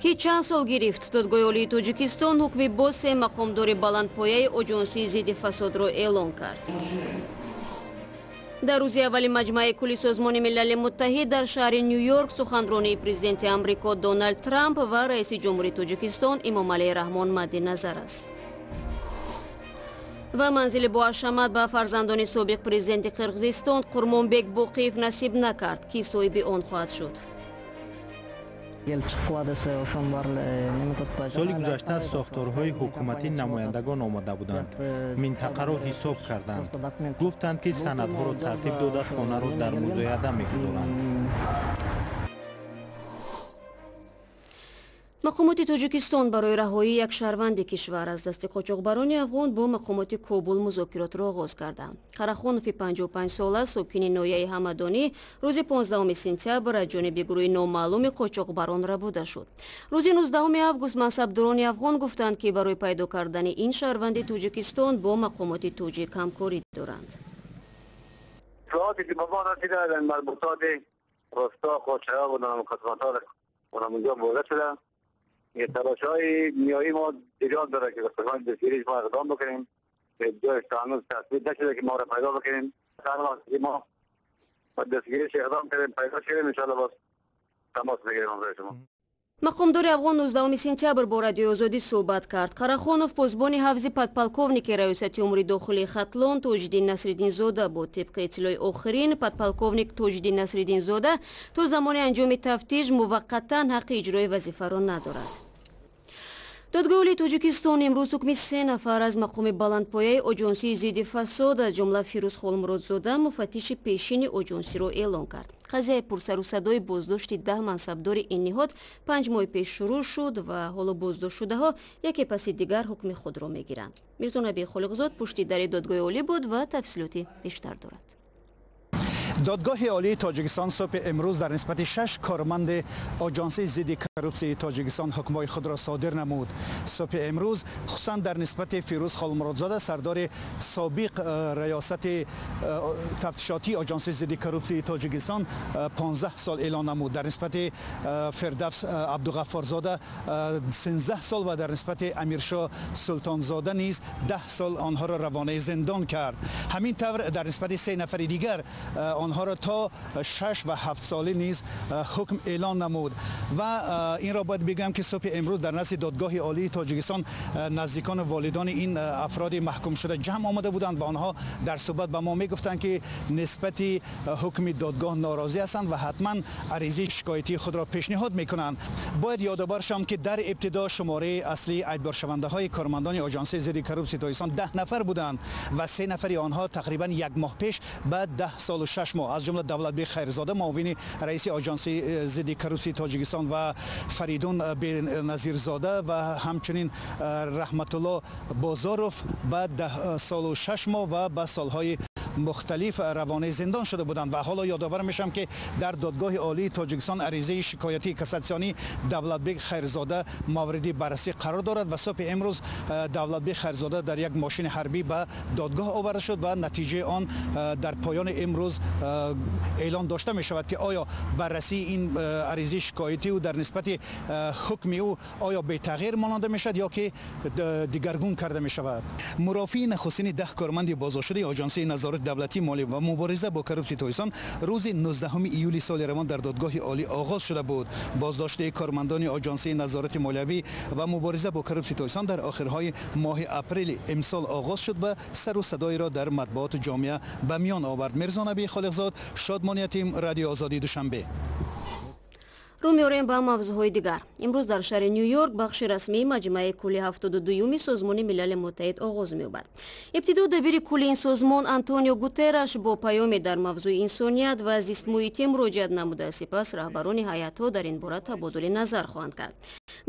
که چند سال گرفت دادگاه عالی تاجیکستان حکم باز سه مقامدار بلندپایه آژانسی ضد فساد را اعلام کرد. در روز اول مجمع کلی سازمان ملل متحد در شهر نیویورک سخنرانی پرزیدنت آمریکا دونالد ترامپ و رئیس جمهوری تاجیکستان امامعلی رحمان مد نظر است. و منزل با حشمت به فرزندان سابق پرزیدنت قرقیزستان قرمانبک باقیف نصیب نکرد که صاحب آن خواهد شد. سال گذشته از ساختارهای حکومتی نمایندگان آمده بودند، منطقه را حساب کردند، گفتند که سندها را ترتیب داده خانه را در مزایده می‌گذارند. مقامات تاجیکستان برای رهایی یک شهروند کشور از دست قاچاقبران افغان با مقامات کابل مذاکرات را آغاز کردند. قراخانوف 55 ساله ساکن ناحیه همدانی روز 15 سپتامبر از جانب گروه نامعلوم قاچاقبران ربوده شد. روز 19 آگوست منصبداران افغان گفتند که برای پیدا کردن این شهروند تاجیکستان با مقامات تاجیک همکاری دارند. اطلاعاتی که به ما رسیده در مربوطات راستا قاچاق و مقدمات اونجا مورد شده. یه تلاش‌های نیایی ما ایجاد داره که بخصوص دستگیریش ما اقدام بکنیم به جایش هنوز تثبیت نشده که ما را پیدا بکنیم. هر وقت که ما دستگیریش اقدام کردیم پیدا شدیم انشاءالله باز تماس بگیریم برای شما. مقامدار افغان 19 سپتامبر با رادیو آزادی صحبت کرد. قراخانوف پاسبان حفظ پدپالکوونیک ریاست امور داخلی خطلان تاج‌الدین نصرالدین زاده بود. طبق اطلاع آخرین پدپالکوونیک تاج‌الدین نصرالدین زاده تا زمان انجام تفتیش موقتا حق اجرای وظیفه را ندارد. دادگاه عالی تاجیکستان امروز حکم 3 نفر از مقام بلندپایه آژانسی ضد فساد از جمله فیروز خالمرادزاده مفتش پیشین آژانسی را اعلام کرد. قضیه پرسر و صدای بازداشت 10 منصبدار این نهاد 5 ماه پیش شروع شد و حالا بازداشت شده ها یکی پس دیگر حکم خود را میگیرند. میرزا نبی خالقزاد پشت در دادگاه عالی بود و تفصیلاتی بیشتر دارد. دادگاه عالی تاجیکستان صبح امروز در نسبت 6 کارمند آژانسی ضد کروپسی تاجیکستان حکمای خود را صادر نمود. صبح امروز خصوصا در نسبت فیروز خالمرادزاده سردار سابق ریاست تفتیشاتی آژانسی ضد کروپسی تاجیکستان 15 سال اعلان نمود. در نسبت فردوس عبدالغفارزاده 13 سال و در نسبت امیرشاه سلطانزاده نیز 10 سال آنها را روانه زندان کرد. همین طور در نسبت 3 نفر دیگر آنها را تا 6 و 7 ساله نیز حکم اعلان نمود و این را باید بگم که صبح امروز در نزد دادگاه عالی تاجیکستان نزدیکان والدان این افراد محکوم شده جمع آمده بودند و آنها در صحبت به ما میگفتند که نسبت حکم دادگاه ناراضی هستند و حتما عریضه شکایتی خود را پیشنهاد میکنند. باید یادآور شوم که در ابتدا شماره اصلی اعتبار شونده های کارمندان آژانسی ضد کروپسی تاجیکستان 10 نفر بودند و 3 نفر آنها تقریبا 1 ماه پیش بعد 10 سال و 6 ماه از جمله دولتبک خیرزاده معاون رئیس آژانسی ضد کروپسی تاجیکستان و فریدون بنظیرزاده و همچنین رحمت الله بازاروف بعد 10 سال و 6 ماه و به سالهای مختلف روانه زندان شده بودند و حالا یادآور میشم که در دادگاه عالی تاجیکستان عریضه شکایتی کاساسیونی دولتبک خیرزاده موردی بررسی قرار دارد و صبح امروز دولتبک خیرزاده در یک ماشین حربی به دادگاه آورده شد و نتیجه آن در پایان امروز اعلان داشته می شود که آیا بررسی این عریضه شکایتی و در نسبت حکم او آیا به تغییر ماننده می شود یا که دیگرگون کرده می شود. مرافعین نخستین 10 کارمند بازداشته آژانسی نظارت دولتی مالی و مبارزه با کروپسی تاجیکستان روز 19 ایولی سال روان در دادگاه عالی آغاز شده بود. بازداشت کارمندان آژانسی نظارت مالیوی و مبارزه با کروپسی تاجیکستان در آخرهای ماه اپریل امسال آغاز شد و سر و صدای را در مطبوعات جامعه به میان آورد. میرزا نبی خالقزاد، شادمانی تیم رادیو آزادی دوشنبه. رو می‌آوریم به موضوعهای دیگر. امروز در شهر نیویورک بخش رسمی مجمع کلی 72 سازمان ملل متحد آغاز می‌یابد. ابتدا دبیر کلی این سازمان آنتونیو گوترش با پیام در موضوع انسانیت و زیست محیطی مراجعت نموده، سپس رهبران هیئت‌ها در این باره تبادل نظر خواهند کرد.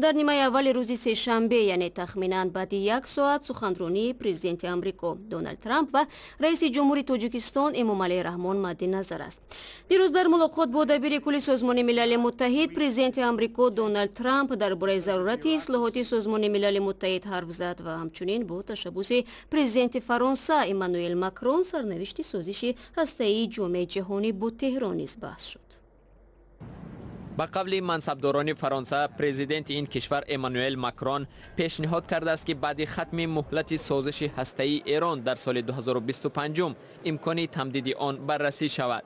در نیمه اول روز سه‌شنبه یعنی تخمیناً بعد 1 ساعت سخنرانی پرزیدنت آمریکا دونالد ترامپ و رئیس جمهوری تاجیکستان امامعلی رحمان مد نظر است. دیروز در ملاقات با دبیر کلی سازمان ملل متحد پرزیدنت آمریکا دونالد ترامپ درباره ضرورت اصلاحات سازمان ملل متحد حرف زد و همچنین با تشبث پرزیدنت فرانسه امانوئل ماکرون سرنوشت سازش هسته‌ای جامعه جهانی با تهران نیز بحث شد. با قبل منصبداران فرانسه پرزیدنت این کشور امانوئل ماکرون پیشنهاد کرده است که بعد ختم مهلت سازش هسته‌ای ایران در سال 2025 امکان تمدید آن بررسی شود.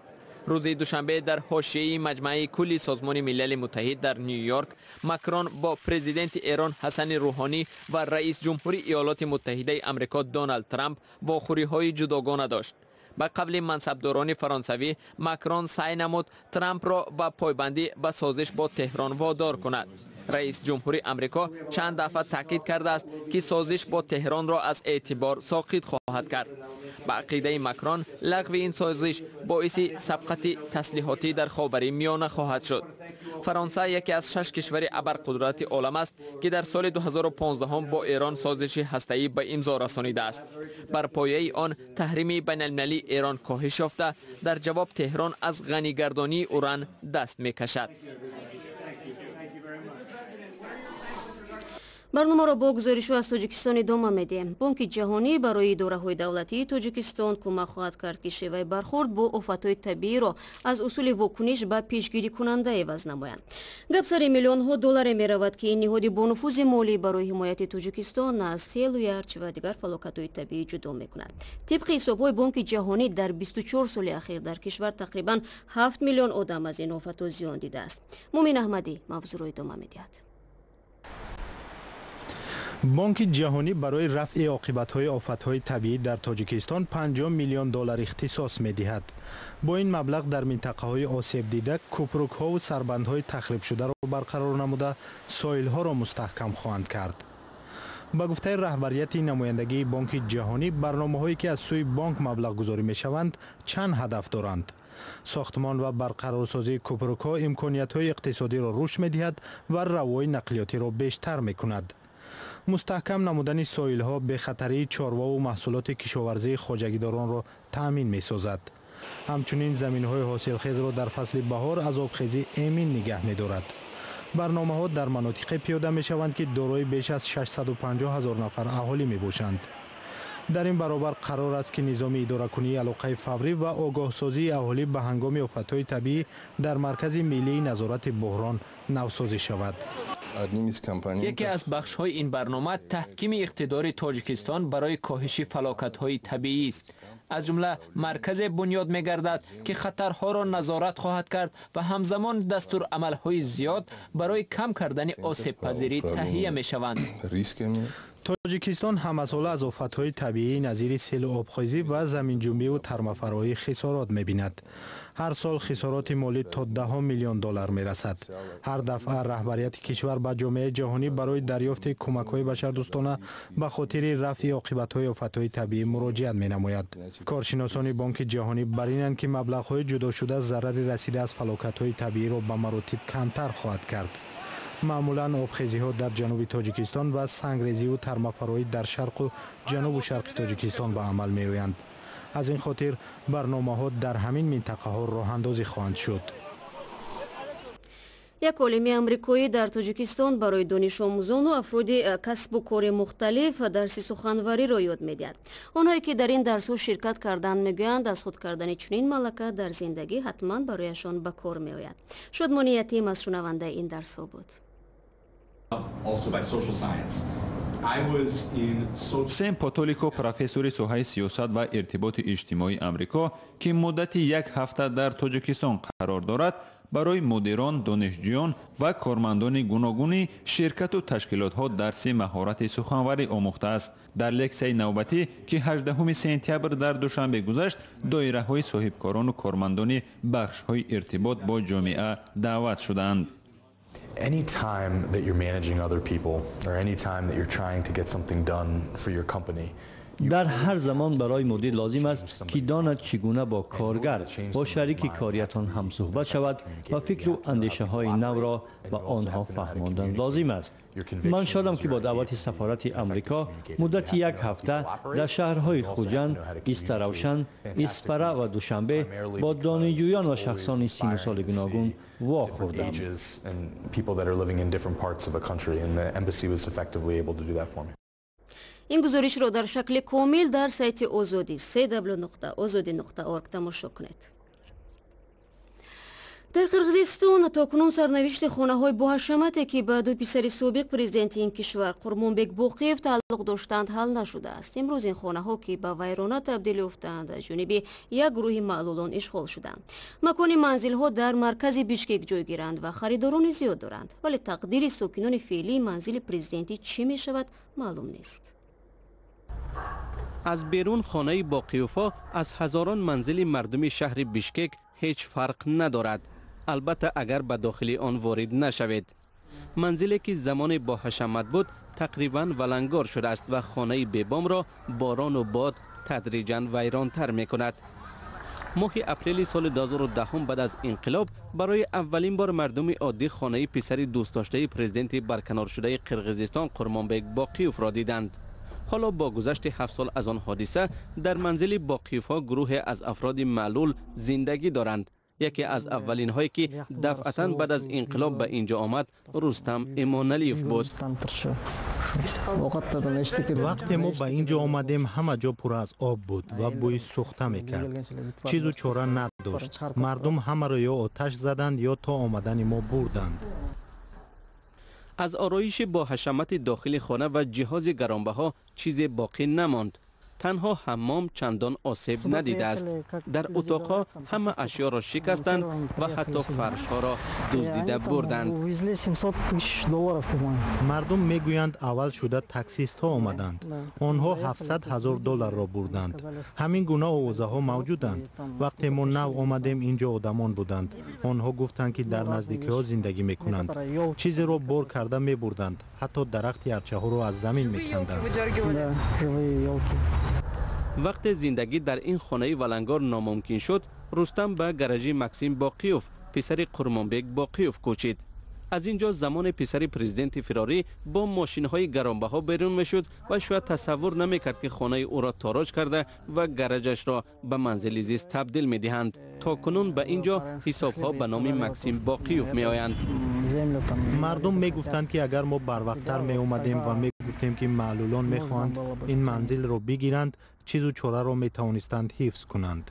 روز دوشنبه در حاشیه مجمع کلی سازمان ملل متحد در نیویورک، ماکرون با پرزیدنت ایران حسن روحانی و رئیس جمهوری ایالات متحده آمریکا دونالد ترامپ واخوری‌های جداگانه داشت. با قبل منصبداران فرانسوی، ماکرون سعی نمود ترامپ را با پایبندی به سازش با تهران وادار کند. رئیس جمهوری آمریکا چند دفعه تاکید کرده است که سازش با تهران را از اعتبار ساقط خواهد کرد. با عقیده ماکرون، لغو این سازش باعث سبقت تسلیحاتی در خاورمیانه خواهد شد. فرانسه یکی از 6 کشور ابرقدرت عالم است که در سال 2015 با ایران سازش هسته‌ای به امضا رسانیده است. بر پایه آن تحریم بین‌المللی ایران کاهش یافته، در جواب تهران از غنی‌گردانی اوران دست می‌کشد. برنامه را با گزارش از تاجیکستان ادامه میدیم. بانک جهانی برای اداره‌های دولتی تاجیکستان کمک خواهد کرد که شیوه برخورد با آفت‌های طبیعی را از اصول واکنش به پیشگیری کننده عوض نمایند. گپ سر میلیون ها دلار می رود که این نهاد با نفوذ مالی برای حمایت تاجیکستان از سیل و یخ و دیگر فلاکت‌های طبیعی جدا می‌کند. طبق حساب‌های بانک جهانی در 24 سال اخیر در کشور تقریباً 7 میلیون آدم از این آفت‌ها زیان دیده است. مومن احمدی موضوع را ادامه می‌دهد. بانک جهانی برای رفع عاقبت‌های آفت‌های طبیعی در تاجیکستان 50 میلیون دلار اختصاص می‌دهد. با این مبلغ در منطقه‌های آسیب دیده، کوپرک‌ها و سربندهای تخریب شده را برقرار نموده، ساحل‌ها را مستحکم خواهند کرد. با گفته رهبریت نمایندگی بانک جهانی، برنامه‌هایی که از سوی بانک مبلغ گذاری می‌شوند چند هدف دارند. ساختمان و برقرارسازی کوپرک‌ها امکانیت‌های اقتصادی را رشد می‌دهد و روای نقلیاتی را بیشتر می‌کند. مستحکم نمودن ساحل‌ها به خطری چاروا و محصولات کشاورزی خواجگیداران را تأمین می‌سازد. همچنین زمین‌های حاصلخیز را در فصل بهار از آبخیزی امین نگه می‌دارد. برنامه‌ها در مناطق پیاده می‌شوند که دارای بیش از 650,000 نفر اهالی می‌باشند. در این برابر قرار است که نظام اداره‌کنی علاقه فوری و آگاهسازی اهالی به هنگام آفت‌های طبیعی در مرکز ملی نظارت بحران نوسازی شود. یکی از بخش‌های این برنامه تحکیم اقتدار تاجیکستان برای کاهش فلاکت‌های طبیعی است. از جمله مرکز بنیاد می‌گردد که خطرها را نظارت خواهد کرد و همزمان دستورالعمل‌های زیاد برای کم کردن آسیب‌پذیری تهیه می‌شوند. تاجیکستان همساله از آفت‌های طبیعی نظیر سیل و آبخیزی و زمین جنبی و ترمه‌فرایی خسارات می‌بیند. هر سال خسارات مالی تا 10 میلیون دلار می‌رسد. هر دفعه رهبریت کشور به جامعه جهانی برای دریافت کمک‌های بشردوستانه به خاطر رفع عاقبت‌های آفت‌های طبیعی مراجعت می‌نماید. کارشناسان بانک جهانی بر اینند که مبلغ‌های جدا شده ضرر رسیده از فلاکت‌های طبیعی را به مراتب کمتر خواهد کرد. معمولاً آبخیزی‌ها در جنوب تاجیکستان و سنگریزی و ترمه‌فرایی در شرق و جنوب و شرق تاجیکستان به عمل می‌آیند. از این خاطر برنامه‌ها در همین منطقه‌ها راه‌اندازی خواهند شد. یک عالم امریکایی در تاجیکستان برای دانش آموزان و افراد کسب و کار مختلف درس سخنوری را یاد می‌دهد. آنهایی که در این درس‌ها شرکت کردند می‌گویند از خود کردن چنین ملکه در زندگی حتما برایشان به کار می‌آید. شادمانی یتیم از شنونده این درس‌ها بود. سم پاتولیکو پروفسور سوهای سیاست و ارتباط اجتماعی امریکا که مدت یک هفته در تاجیکستان قرار دارد، برای مدیران، دانشجویان و کارمندان گوناگون شرکت و تشکیلات‌ها درس مهارت سخنوری آموخته است. در لکسه نوبتی که 18 سپتامبر در دوشنبه گذشت، دایره‌های صاحبکاران و کارمندان بخش‌های ارتباط با جامعه دعوت شدند. Any time that you're managing other people or any time that you're trying to get something done for your company, در هر زمان برای مدیر لازم است که داند چگونه با کارگر با شریک کاریتان هم صحبت شود و فکر و اندیشه های نو را به آنها فهماندن لازم است. من شادم که با دعوت سفارت امریکا مدت یک هفته در شهرهای خوجند، ایستروشن، اسپره و دوشنبه با دانشجویان و شخصان سین و سال گوناگون واخوردم. این گزارش را در شکل کامل در سایت آزادی www.azadi.org تماشا کنید. در قرغیزستان تاکنون سرنوشت خانه‌های با حشمتی که به دو پسر سابق پرزیدنت این کشور قرمانبک باقیف تعلق داشتند حل نشده است. امروز این خانه‌ها که به ویرانه تبدیل یافتند از جانب یک گروه معلولان اشغال شدند. مکان منزل‌ها در مرکز بیشکک جای گیرند و خریداران زیاد دارند، ولی تقدیر ساکنان فعلی منزل پرزیدنتی چی می شود معلوم نیست. از بیرون خانه باقیوفا از هزاران منزل مردم شهر بیشکک هیچ فرق ندارد، البته اگر به داخل آن وارد نشوید. منزلی که زمان با حشمت بود تقریبا ولنگار شده است و خانه ببام را باران و باد تدریجاً ویران تر می کند. ماه اپریل سال 2010 بعد از انقلاب برای اولین بار مردم عادی خانه پسر دوست داشته پرزیدنت برکنار شده قرغیزستان قرمانبک باقیوف را دیدند. حالا با گذشت 7 سال از آن حادثه در منزل باقیوفا گروه از افراد معلول زندگی دارند. یکی از اولین هایی که دفعتاً بعد از انقلاب به اینجا آمد رستم ایمانعلیف بود. وقتی ما به اینجا آمدیم همه جا پر از آب بود و بوی سوخته میکرد. چیز و چاره نداشت. مردم همه را یا آتش زدند یا تا آمدن ما بردند. از آرایش با حشمت داخل خانه و جهاز گرانبها چیزی باقی نماند. تنها حمام چندان آسیب ندیده است. در اتاقها همه اشیا را شکستند و حتی فرشها را دزدیده بردند. مردم میگویند اول شده تاکسیست ها آمدند. آنها 700,000 دلار را بردند. همین گونه اوضاعها موجودند. وقتی ما نو آمدیم اینجا آدمان بودند. آنها گفتند که در نزدیکی ها زندگی میکنند. چیزی را بر کرده میبردند. حتی درخت ارچه ها را از زمین میکندند. وقت زندگی در این خانه ولنگار ناممکن شد، رستم به گراژ مکسیم باقیوف پسر قرمانبک باقیوف کوچید. از اینجا زمان پسر پرزیدنت فراری با ماشین های گرانبها بیرون میشد و شاید تصور نمیکرد که خانه او را تاراج کرده و گراژش را به منزل زیست تبدیل میدهند. تا کنون به اینجا حساب ها به نام مکسیم باقیوف می آیند. مردم میگفتند که اگر ما بر وقت‌تر می اومدیم و میگفتیم که معلولان میخواهند این منزل را بگیرند، چیز و چاره را می توانستند حفظ کنند.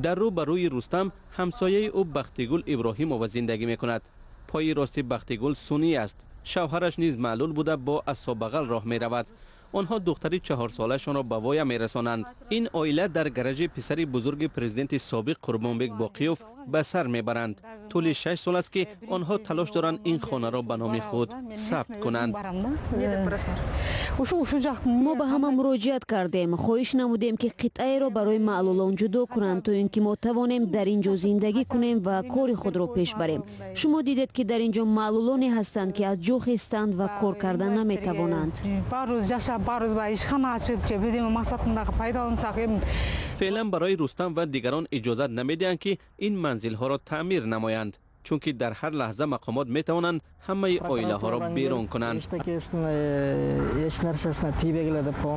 در رو بروی رستم همسایه او بختیگل ابراهیمووا زندگی می کند. پای راست بختیگل سنی است. شوهرش نیز معلول بوده با عصا بغل راه می رود. آنها دختری 4 سالشان را به وای می رسانند. این عائله در گراژ پسر بزرگ پرزیدنت سابق قرمانبک باقیوف به سر می برند. طول 6 سال است که آنها تلاش دارند این خانه را به نام خود ثبت کنند. ما به همه مراجعت کردیم، خواهش نمودیم که قطعه را برای معلولان جدا کنند تا اینکه ما توانیم در اینجا زندگی کنیم و کار خود را پیش بریم. شما دیدید که در اینجا معلولانی هستند که از جا خستند و کار کردن نمی توانند. فعلا برای رستم و دیگران اجازت نمیدهند که این منزل ها را تعمیر نمایند، چون که در هر لحظه مقامات می توانند همه عائله ها را بیرون کنند.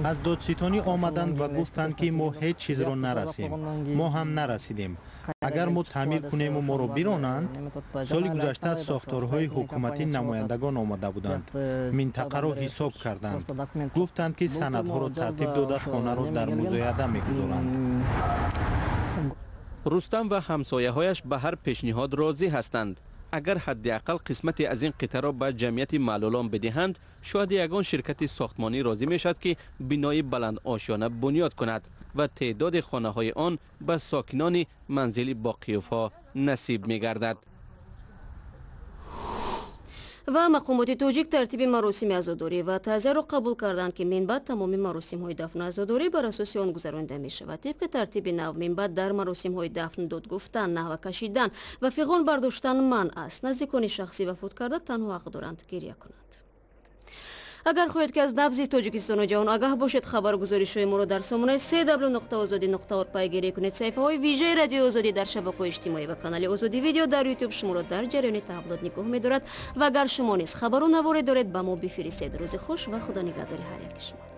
از دادستانی آمدند و گفتند که ما هیچ چیز را نرسیم. ما هم نرسیدیم. اگر ما تعمیر کنیم و ما را بیرونند، سال گذشته از ساختارهای حکومتی نمایندگان آمده بودند. منطقه را حساب کردند. گفتند که سندها را ترتیب داده خانه را در مزایده میگذارند. رستم و همسایه هایش به هر پیشنهاد راضی هستند. اگر حداقل قسمتی از این قطعه را به جمعیت معلولان بدهند، شاید یگان شرکت ساختمانی راضی می شود که بنای بلند آشیانه بنیاد کند و تعداد خانه های آن به ساکنان منزل باقیوفا نصیب می گردد. و مقامات تاجیک ترتیب مراسم عزاداری و تعزیه را قبول کردند که من بعد تمام مراسم های دفن عزاداری بر اساس آن گذرانده می شود. طبق ترتیب نو من بعد در مراسم های دفن داد گفتن، نحوه کشیدن و فیغان برداشتن منع است. نزدیکان شخصی وفات کرده تنها حق دارند گریه کنند. اگر خواهید که از نبض تاجیکستان و جهان آگاه باشید، خبرگزاری شوی ما را در سامانه www.azadi.org پیگیری کنید. صفحه های ویژه رادیو آزادی در شبکه‌های اجتماعی و کانال آزادی ویدیو در یوتیوب شما را در جریان تحولات نگاه می‌دارد و اگر شما نیز خبر و نواری دارید به ما بفرستید. روز خوش و خدا نگهدار هر یک شما.